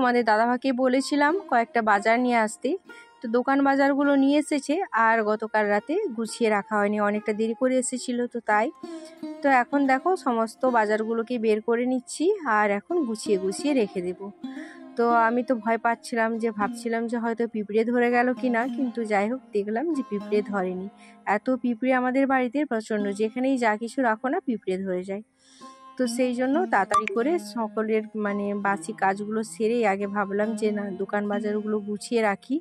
তোমাদের দাদাভাইকে বলেছিলাম কয়েকটা বাজার নিয়ে আসতে, তো দোকান বাজারগুলো নিয়ে এসেছে আর গতকাল রাতে গুছিয়ে রাখা হয়নি, অনেকটা দেরি করে এসেছিল তো তাই। তো এখন দেখো সমস্ত বাজারগুলোকে বের করে নিচ্ছি আর এখন গুছিয়ে গুছিয়ে রেখে দেব। তো আমি তো ভয় পাচ্ছিলাম, যে ভাবছিলাম যে হয়তো পিঁপড়ে ধরে গেল কি না, কিন্তু যাই হোক দেখলাম যে পিঁপড়ে ধরেনি। এত পিঁপড়ে আমাদের বাড়িতে প্রচণ্ড, যেখানেই যা কিছু রাখো না পিঁপড়ে ধরে যায়। তো সেই জন্য তাড়াতাড়ি করে সকলের বাসি কাজগুলো সেরেই আগে ভাবলাম যে না দোকান বাজারগুলো গুছিয়ে রাখি।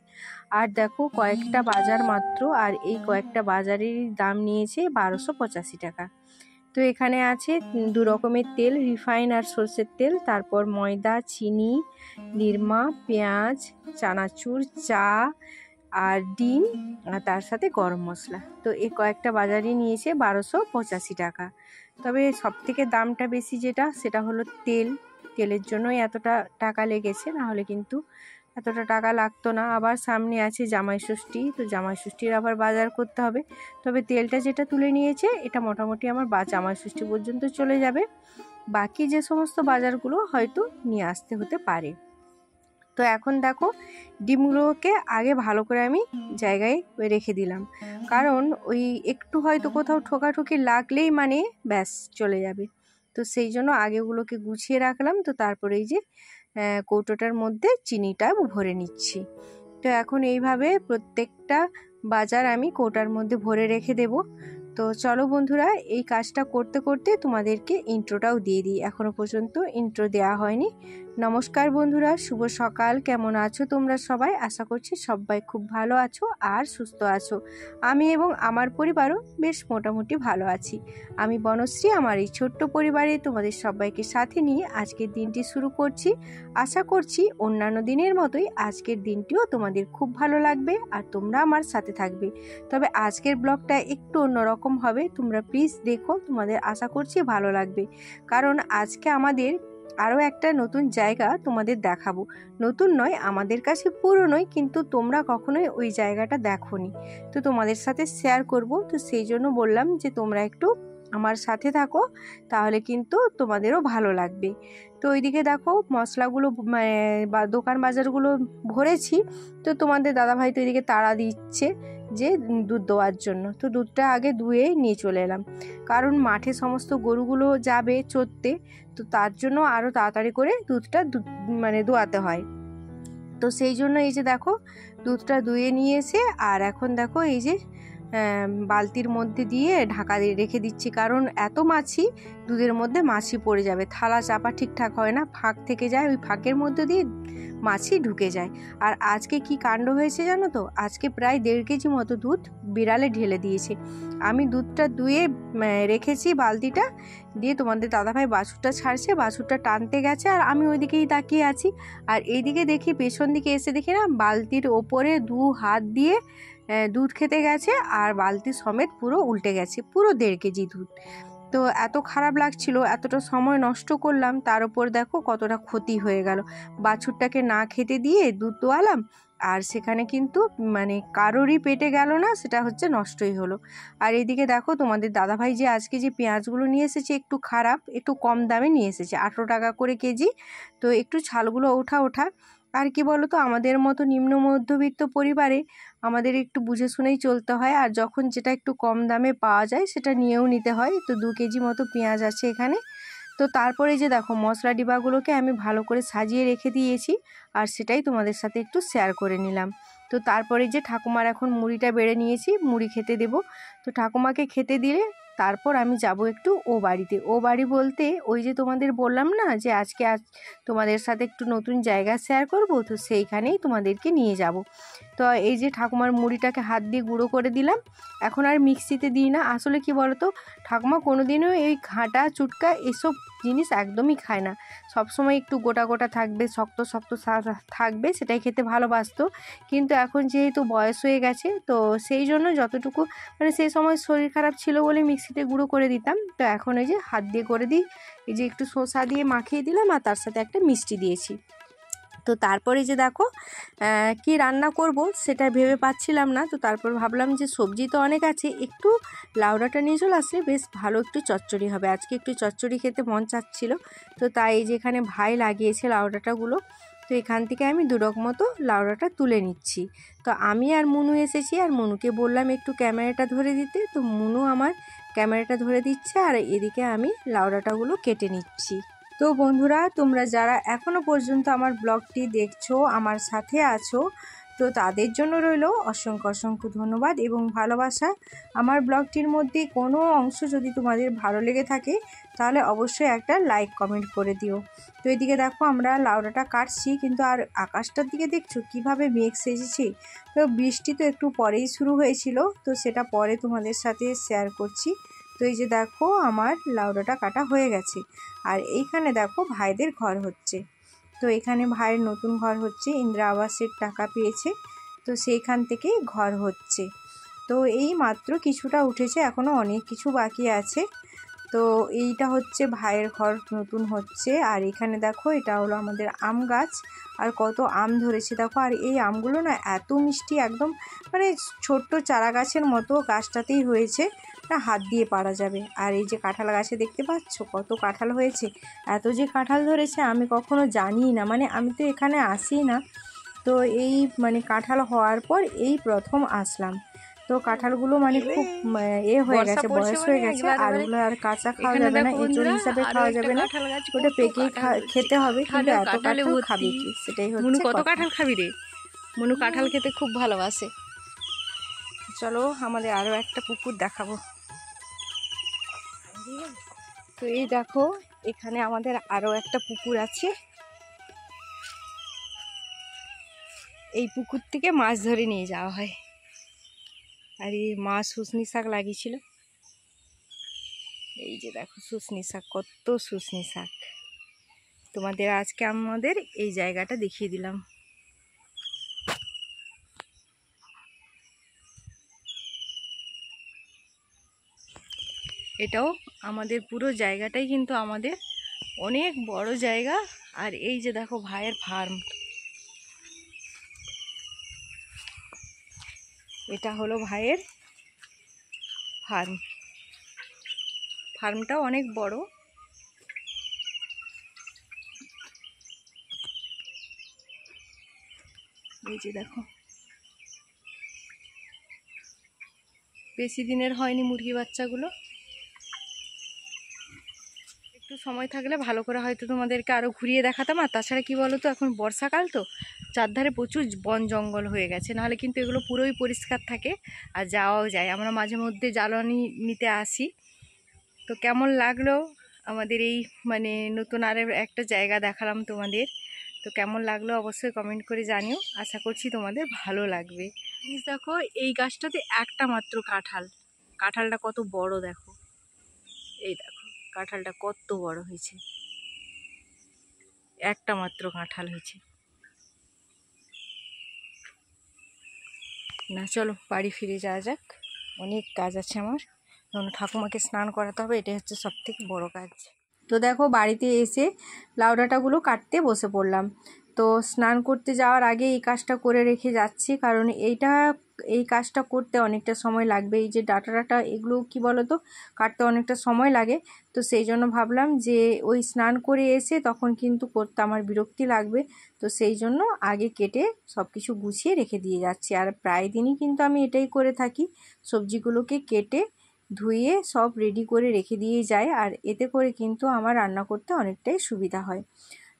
আর দেখো কয়েকটা বাজার মাত্র, আর এই কয়েকটা বাজারের দাম নিয়েছে 1285 টাকা। তো এখানে আছে 2 রকমের তেল, রিফাইন আর সরষের তেল, তারপর ময়দা, চিনি, নিরমা, পেঁয়াজ, চানাচুর, চা আর ডিম, আর তার সাথে গরম মশলা। তো এই কয়েকটা বাজারই নিয়েছে 1285 টাকা। তবে সবথেকে দামটা বেশি যেটা, সেটা হলো তেলের জন্যই এতটা টাকা লেগেছে, নাহলে কিন্তু এতটা টাকা লাগতো না। আবার সামনে আছে জামাই ষষ্ঠী, তো জামাই ষষ্ঠীর আবার বাজার করতে হবে। তবে তেলটা যেটা তুলে নিয়েছে এটা মোটামুটি আমার জামাই ষষ্ঠী পর্যন্ত চলে যাবে। বাকি যে সমস্ত বাজারগুলো হয়তো নিয়ে আসতে হতে পারে। তো এখন দেখো ডিমগুলোকে আগে ভালো করে আমি জায়গায় রেখে দিলাম, কারণ ওই একটু হয়তো কোথাও ঠোকাঠুকি লাগলেই ব্যাস চলে যাবে। তো সেই জন্য আগেগুলোকে গুছিয়ে রাখলাম। তো তারপরে এই যে কৌটোটার মধ্যে চিনিটা ভরে নিচ্ছি। তো এখন এইভাবে প্রত্যেকটা বাজার আমি কৌটার মধ্যে ভরে রেখে দেব। তো চলো বন্ধুরা, এই কাজটা করতে করতে তোমাদেরকে ইন্ট্রোটাও দিয়ে দিই, এখনো পর্যন্ত ইন্ট্রো দেওয়া হয়নি। নমস্কার বন্ধুরা, শুভ সকাল। কেমন আছো তোমরা সবাই? আশা করছি সবাই খুব ভালো আছো আর সুস্থ আছো। আমি এবং আমার পরিবারও বেশ মোটামুটি ভালো আছি। আমি বনশ্রী, আমার এই ছোট্ট পরিবারে তোমাদের সবাইকে সাথে নিয়ে আজকের দিনটি শুরু করছি। আশা করছি অন্যান্য দিনের মতোই আজকের দিনটিও তোমাদের খুব ভালো লাগবে আর তোমরা আমার সাথে থাকবে। তবে আজকের ব্লগটা একটু অন্যরকম হবে, তোমরা প্লিজ দেখো, তোমাদের আশা করছি ভালো লাগবে। কারণ আজকে আমাদের আরও একটা নতুন জায়গা তোমাদের দেখাবো। নতুন নয়, আমাদের কাছে পুরনোই, কিন্তু তোমরা কখনোই ওই জায়গাটা দেখোনি, তো তোমাদের সাথে শেয়ার করব। তো সেই জন্য বললাম যে তোমরা একটু আমার সাথে থাকো, তাহলে কিন্তু তোমাদেরও ভালো লাগবে। তো ওইদিকে দেখো মশলাগুলো বা দোকান বাজারগুলো ভরেছি। তো তোমাদের দাদাভাই তো এদিকে তাড়া দিচ্ছে যে দুধ দোয়ার জন্য। তো দুধটা আগে ধুয়ে নিয়ে চলে এলাম, কারণ মাঠে সমস্ত গরুগুলো যাবে চড়তে, তো তার জন্য আরও তাড়াতাড়ি করে দুধটা দোয়াতে হয়। তো সেই জন্য এই যে দেখো দুধটা ধুয়ে নিয়ে এসে আর এখন দেখো এই যে বালতির মধ্যে দিয়ে ঢাকা দিয়ে রেখে দিচ্ছি, কারণ এত মাছি দুধের মধ্যে মাছি পড়ে যাবে, থালা চাপা ঠিকঠাক হয় না, ফাঁক থেকে যায়, ওই ফাঁকের মধ্যে দিয়ে মাছি ঢুকে যায়। আর আজকে কি কাণ্ড হয়েছে জানো তো, আজকে প্রায় 1.5 কেজি মতো দুধ বিড়ালে ঢেলে দিয়েছে। আমি দুধটা ধুয়ে রেখেছি বালতিটা দিয়ে, তোমাদের দাদাভাই বাছুরটা ছাড়ছে, বাছুরটা টানতে গেছে আর আমি ওইদিকেই তাকিয়ে আছি। আর এইদিকে দেখি, পেছন দিকে এসে দেখি না বালতির ওপরে 2 হাত দিয়ে দুধ খেতে গেছে আর বালতি সমেত পুরো উল্টে গেছে, পুরো 1.5 কেজি দুধ। তো এত খারাপ লাগছিল, এতটা সময় নষ্ট করলাম, তার উপর দেখো কতটা ক্ষতি হয়ে গেল। বাছুরটাকে না খেতে দিয়ে দুধ দোয়ালাম, আর সেখানে কিন্তু কারোরই পেটে গেল না, সেটা হচ্ছে নষ্টই হলো। আর এদিকে দেখো তোমাদের দাদাভাই যে আজকে যে পেঁয়াজগুলো নিয়ে এসেছে একটু খারাপ, একটু কম দামে নিয়ে এসেছে, 18 টাকা করে কেজি। তো একটু ছালগুলো ওঠা। আর কি বলো তো, আমাদের মতো নিম্ন মধ্যবিত্ত পরিবারে আমাদের একটু বুঝে শুনেই চলতে হয়, আর যখন যেটা একটু কম দামে পাওয়া যায় সেটা নিয়েও নিতে হয়। তো 2 কেজি মতো পেঁয়াজ আছে এখানে। তো তারপরে যে দেখো মশলা ডিবাগুলোকে আমি ভালো করে সাজিয়ে রেখে দিয়েছি, আর সেটাই তোমাদের সাথে একটু শেয়ার করে নিলাম। তো তারপরে যে ঠাকুমার এখন মুড়িটা বেড়ে নিয়েছি, মুড়ি খেতে দেব। তো ঠাকুমাকে খেতে দিলে তারপর আমি যাব একটু ও বাড়িতে। ও বাড়ি বলতে ওই যে তোমাদের বললাম না যে আজকে তোমাদের সাথে একটু নতুন জায়গা শেয়ার করব, তো সেইখানেই তোমাদেরকে নিয়ে যাব। তো এই যে ঠাকুমার মুড়িটাকে হাত দিয়ে গুঁড়ো করে দিলাম, এখন আর মিক্সিতে দিই না। আসলে কি বলতো, ঠাকুমা কোনোদিনও এই ঘাঁটা চুটকা এসব জিনিস একদমই খায় না, সবসময় একটু গোটা গোটা থাকবে, শক্ত শক্ত থাকবে, সেটাই খেতে ভালোবাসতো। কিন্তু এখন যেহেতু বয়স হয়ে গেছে, তো সেই জন্য যতটুকু সেই সময় শরীর খারাপ ছিল বলে মিক্সিতে গুঁড়ো করে দিতাম, তো এখন এই যে হাত দিয়ে করে দিই। এই যে একটু শসা দিয়ে মাখিয়ে দিলাম আর তার সাথে একটা মিষ্টি দিয়েছি। তো তারপরে যে দেখো কি রান্না করব সেটা ভেবে পাচ্ছিলাম না। তো তারপর ভাবলাম যে সবজি তো অনেক আছে, একটু লাউডাঁটা নিয়ে চলে আসলে বেশ ভালো একটু চচ্চড়ি হবে, আজকে একটু চচ্চড়ি খেতে মন চাচ্ছিল। তো তাই যেখানে ভাই লাগিয়েছে লাউডাঁটাগুলো, তো এখান থেকে আমি 2 ডগ মতো লাউডাটা তুলে নিচ্ছি। তো আমি আর মুনু এসেছি, আর মুনুকে বললাম একটু ক্যামেরাটা ধরে দিতে, তো মুনু আমার ক্যামেরাটা ধরে দিচ্ছে, আর এদিকে আমি লাউডাটাগুলো কেটে নিচ্ছি। তো বন্ধুরা, তোমরা যারা এখনও পর্যন্ত আমার ব্লগটি দেখছো, আমার সাথে আছো, তো তাদের জন্য রইল অসংখ্য অসংখ্য ধন্যবাদ এবং ভালোবাসা। আমার ব্লগটির মধ্যে কোনো অংশ যদি তোমাদের ভালো লেগে থাকে তাহলে অবশ্যই একটা লাইক কমেন্ট করে দিও। তো এদিকে দেখো আমরা লাউডাটা কাটছি, কিন্তু আর আকাশটার দিকে দেখছো কিভাবে মেঘ সেজেছে। তো বৃষ্টি তো একটু পরেই শুরু হয়েছিল, তো সেটা পরে তোমাদের সাথে শেয়ার করছি। তো এই যে দেখো আমার লাউডাটা কাটা হয়ে গেছে, আর এইখানে দেখো ভাইদের ঘর হচ্ছে। তো এখানে ভাইয়ের নতুন ঘর হচ্ছে, ইন্দিরা আবাসের টাকা পেয়েছে, তো সেইখান থেকেই ঘর হচ্ছে। তো এই মাত্র কিছুটা উঠেছে, এখনও অনেক কিছু বাকি আছে। তো এইটা হচ্ছে ভাইয়ের ঘর নতুন হচ্ছে। আর এখানে দেখো এটা হলো আমাদের আম গাছ, আর কত আম ধরেছে দেখো। আর এই আমগুলো না এত মিষ্টি, একদম মানে ছোট্ট চারা গাছের মতো গাছটাতেই হয়েছে, হাত দিয়ে পারা যাবে। আর এই যে কাঁঠাল গাছে দেখতে পাচ্ছ কত কাঁঠাল হয়েছে, এত যে কাঁঠাল ধরেছে আমি কখনো জানি না, মানে আমি তো এখানে আসি না। তো এই মানে কাঁঠাল হওয়ার পর এই প্রথম আসলাম। তো কাঁঠালগুলো মানে খুব হয়ে গেছে, বয়স হয়ে গেছে, আর ওগুলো আর কাঁচা খাওয়া যাবে না, এঁচড় হিসাবে খাওয়া যাবে না, ওটা পেকেই খেতে হবে। কিন্তু এত কাঁঠাল খাবি কি, সেটাই হচ্ছে। মুনু কত কাঁঠাল খাবি রে? মুনু কাঁঠাল খেতে খুব ভালোবাসে। চলো আমাদের আরও একটা পুকুর দেখাবো। তো এই দেখো এখানে আমাদের আরও একটা পুকুর আছে, এই পুকুর থেকে মাছ ধরে নিয়ে যাওয়া হয়। আর এই মাছ শুশনি শাক লাগিয়েছিল, এই যে দেখো শুশনি শাক, কত শুশনি শাক। তোমাদের আজকে আমাদের এই জায়গাটা দেখিয়ে দিলাম। এটাও আমাদের পুরো জায়গাটাই কিন্তু আমাদের অনেক বড় জায়গা। আর এই যে দেখো ভাইয়ের ফার্ম, এটা হলো ভাইয়ের ফার্ম। ফার্মটাও অনেক বড়। এই যে দেখো, বেশি দিনের হয়নি মুরগি বাচ্চাগুলো। একটু সময় থাকলে ভালো করে হয়তো তোমাদেরকে আরও ঘুরিয়ে দেখাতাম। আর তাছাড়া কি বলো তো, এখন বর্ষাকাল তো চারধারে প্রচুর বন জঙ্গল হয়ে গেছে, নাহলে কিন্তু এগুলো পুরোই পরিষ্কার থাকে আর যাওয়াও যায়। আমরা মাঝে মধ্যে জ্বালানি নিতে আসি। তো কেমন লাগলো আমাদের এই মানে নতুন আর একটা জায়গা দেখালাম তোমাদের, তো কেমন লাগলো অবশ্যই কমেন্ট করে জানিও। আশা করছি তোমাদের ভালো লাগবে। দেখো এই গাছটাতে একটা মাত্র কাঁঠাল, কাঁঠালটা কত বড় দেখো, এই দেখো কাঁঠালটা কত বড় হয়েছে, একটা মাত্র কাঁঠাল হয়েছে। না চলো বাড়ি ফিরে যাওয়া যাক, অনেক কাজ আছে আমার, ঠাকুমাকে স্নান করাতে হবে, এটাই হচ্ছে সব থেকে বড় কাজ। তো দেখো বাড়িতে এসে লাউ ডাঁটাগুলো কাটতে বসে পড়লাম। তো স্নান করতে যাওয়ার আগে এই কাজটা করে রেখে যাচ্ছি, কারণ এই কাজটা করতে অনেকটা সময় লাগবে। এই যে ডাঁটা এগুলো কি বলো তো, কাটতে অনেকটা সময় লাগে। তো সেই জন্য ভাবলাম যে ওই স্নান করে এসে তখন কিন্তু করতে আমার বিরক্তি লাগবে, তো সেই জন্য আগে কেটে সব কিছু গুছিয়ে রেখে দিয়ে যাচ্ছি। আর প্রায় দিনই কিন্তু আমি এটাই করে থাকি, সবজিগুলোকে কেটে ধুয়ে সব রেডি করে রেখে দিয়ে যাই, আর এতে করে কিন্তু আমার রান্না করতে অনেকটাই সুবিধা হয়।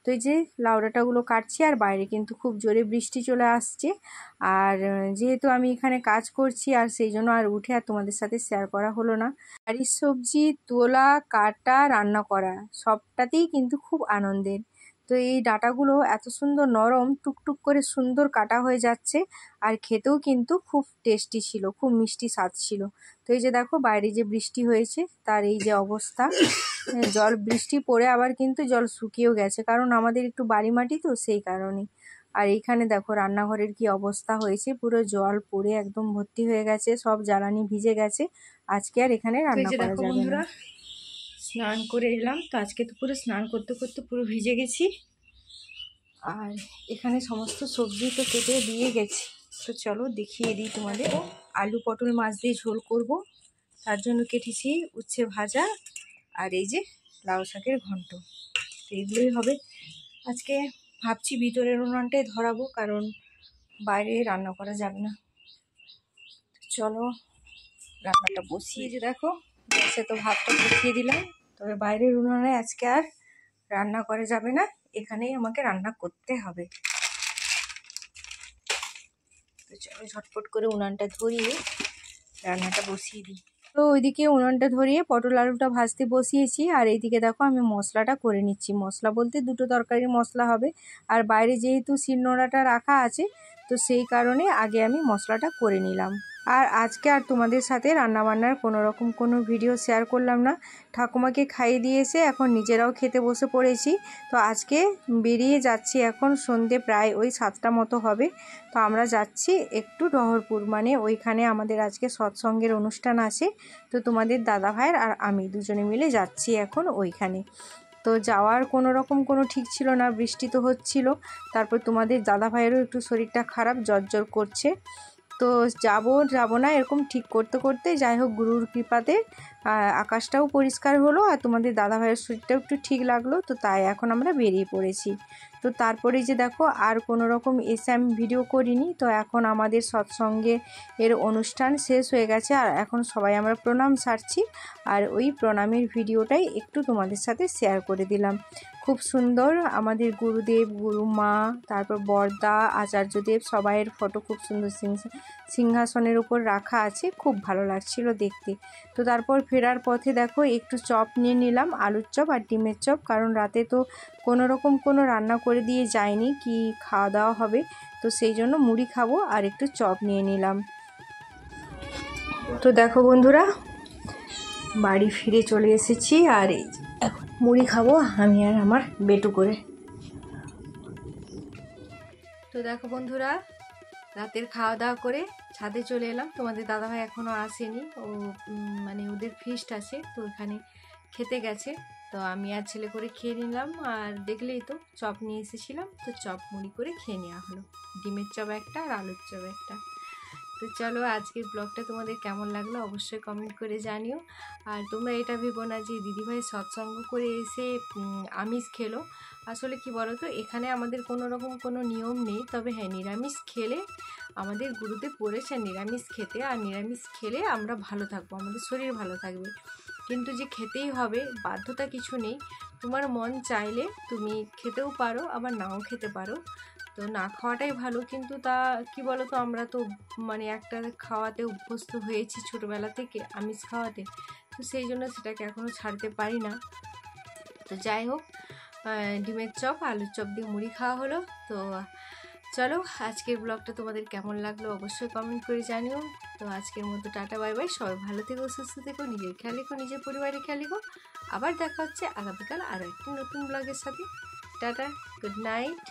তো এই যে লাউ ডাঁটাগুলো কাটছি, আর বাইরে কিন্তু খুব জোরে বৃষ্টি চলে আসছে। আর যেহেতু আমি এখানে কাজ করছি, আর সেই জন্য আর উঠে আর তোমাদের সাথে শেয়ার করা হলো না। বাড়ির সবজি তোলা, কাটা, রান্না করা সবটাতেই কিন্তু খুব আনন্দের। তো এই ডাঁটাগুলো এত সুন্দর নরম, টুকটুক করে সুন্দর কাটা হয়ে যাচ্ছে, আর খেতেও কিন্তু খুব টেস্টি ছিল, খুব মিষ্টি স্বাদ ছিল। তো এই যে দেখো বাইরে যে বৃষ্টি হয়েছে তার এই যে অবস্থা, জল বৃষ্টি পড়ে আবার কিন্তু জল শুকিয়েও গেছে, কারণ আমাদের একটু বাড়ি মাটি তো সেই কারণে। আর এইখানে দেখো রান্নাঘরের কি অবস্থা হয়েছে, পুরো জল পড়ে একদম ভর্তি হয়ে গেছে, সব জ্বালানি ভিজে গেছে, আজকে আর এখানে রান্না করা যাবে না। স্নান করে এলাম, তো আজকে তো পুরো স্নান করতে করতে পুরো ভিজে গেছি। আর এখানে সমস্ত সবজি তো কেটে দিয়ে গেছি, তো চলো দেখিয়ে দিই তোমাদের। আলু পটল মাছ দিয়ে ঝোল করব, তার জন্য কেটেছি উচ্ছে ভাজা, আর এই যে লাউ শাকের ঘন্ট, তো এগুলোই হবে আজকে ভাবছি ভিতরের উনুনটাই ধরাবো, কারণ বাইরে রান্না করা যাবে না। চলো রান্নাটা বসিয়ে, যে দেখো গ্যাসে তো ভাতটা বসিয়ে দিলাম, তবে বাইরের উনুনে আজকে আর রান্না করা যাবে না, এখানেই আমাকে রান্না করতে হবে। তো চলো ঝটপট করে উনানটা ধরিয়ে রান্নাটা বসিয়ে দিই। তো ওইদিকে উনানটা ধরিয়ে পটল আলুটা ভাজতে বসিয়েছি, আর এইদিকে দেখো আমি মশলাটা করে নিচ্ছি। মশলা বলতে দুটো তরকারির মশলা হবে, আর বাইরে যেহেতু শিলনোড়াটা রাখা আছে তো সেই কারণে আগে আমি মশলাটা করে নিলাম। আর আজকে আর তোমাদের সাথে রান্নাবান্নার কোনো ভিডিও শেয়ার করলাম না। ঠাকুমাকে খাইয়ে দিয়ে এসে এখন নিজেরাও খেতে বসে পড়েছি। তো আজকে বেরিয়ে যাচ্ছি, এখন সন্ধে প্রায় ওই 7টা মতো হবে। তো আমরা যাচ্ছি একটু ডহরপুর, মানে ওইখানে আমাদের আজকে সৎসঙ্গের অনুষ্ঠান আছে। তো তোমাদের দাদা ভাইয়ের আর আমি দুজনে মিলে যাচ্ছি এখন ওইখানে। তো যাওয়ার কোনো ঠিক ছিল না, বৃষ্টি তো হচ্ছিল। তারপর তোমাদের দাদা ভাইয়েরও একটু শরীরটা খারাপ, জ্বর করছে। তো যাব না এরকম ঠিক করতে করতে যাই হোক গুরুর কৃপাতে আকাশটাও পরিষ্কার হলো, আর তোমাদের দাদা ভাইয়ের শরীরটাও একটু ঠিক লাগলো। তো তাই এখন আমরা বেরিয়ে পড়েছি। তো তারপরে যে দেখো আর কোনো রকম এসে আমি ভিডিও করিনি। তো এখন আমাদের সৎসঙ্গে এর অনুষ্ঠান শেষ হয়ে গেছে, আর এখন সবাই আমরা প্রণাম সারছি, আর ওই প্রণামের ভিডিওটাই একটু তোমাদের সাথে শেয়ার করে দিলাম। খুব সুন্দর আমাদের গুরুদেব, গুরুমা, তারপর বর্দা, আচার্যদেব সবাইয়ের ফটো খুব সুন্দর সিংহাসনের উপর রাখা আছে, খুব ভালো লাগছিল দেখতে। তো তারপর ফেরার পথে দেখো একটু চপ নিয়ে নিলাম, আলুর চপ আর ডিমের চপ, কারণ রাতে তো কোনো রান্না করে দিয়ে যায়নি, কি খাওয়া দাওয়া হবে। তো সেই জন্য মুড়ি খাবো আর একটু চপ নিয়ে নিলাম। তো দেখো বন্ধুরা বাড়ি ফিরে চলে এসেছি, আর এই মুড়ি খাবো আমি আর আমার বেটু করে। তো দেখো বন্ধুরা রাতের খাওয়া দাওয়া করে ছাদে চলে এলাম। তোমাদের দাদাভাই এখনও আসেনি, ও মানে ওদের ফিস্ট আছে, তো ওখানে খেতে গেছে। তো আমি আর ছেলে করে খেয়ে নিলাম, আর দেখলেই তো চপ নিয়ে এসেছিলাম, তো চপ মুড়ি করে খেয়ে নেওয়া হলো। ডিমের চপ একটা আর আলুর চপ একটা। তো চলো আজকের ব্লগটা তোমাদের কেমন লাগলো অবশ্যই কমেন্ট করে জানিও। আর তোমরা এটা ভেবো না যে দিদিভাই সৎসঙ্গ করে এসে আমিষ খেলো। আসলে কি বলো তো, এখানে আমাদের কোনো নিয়ম নেই, তবে হ্যাঁ নিরামিষ খেলে আমাদের গুরুদেব বলেছেন নিরামিষ খেতে, আর নিরামিষ খেলে আমরা ভালো থাকবো, আমাদের শরীর ভালো থাকবে। কিন্তু যে খেতেই হবে বাধ্যতা কিছু নেই, তোমার মন চাইলে তুমি খেতেও পারো, আবার নাও খেতে পারো। তো না খাওয়াটাই ভালো, কিন্তু তা কি বলো তো, আমরা তো মানে একটা খাওয়াতে অভ্যস্ত হয়েছি ছোটোবেলা থেকে, আমিষ খাওয়াতে, তো সেই জন্য সেটাকে এখনও ছাড়তে পারি না। তো যাই হোক ডিমের চপ আলুর চপ দিয়ে মুড়ি খাওয়া হলো। তো চলো আজকের ব্লগটা তোমাদের কেমন লাগলো অবশ্যই কমেন্ট করে জানিও। তো আজকের মতো টাটা বাই বাই, সবাই ভালো থেকো, সুস্থ থেকো, নিজের খেয়াল রেখো, নিজের পরিবারের খেয়াল রেখো। আবার দেখা হচ্ছে আগামীকাল আরও একটি নতুন ব্লগের সাথে। Tata, good night.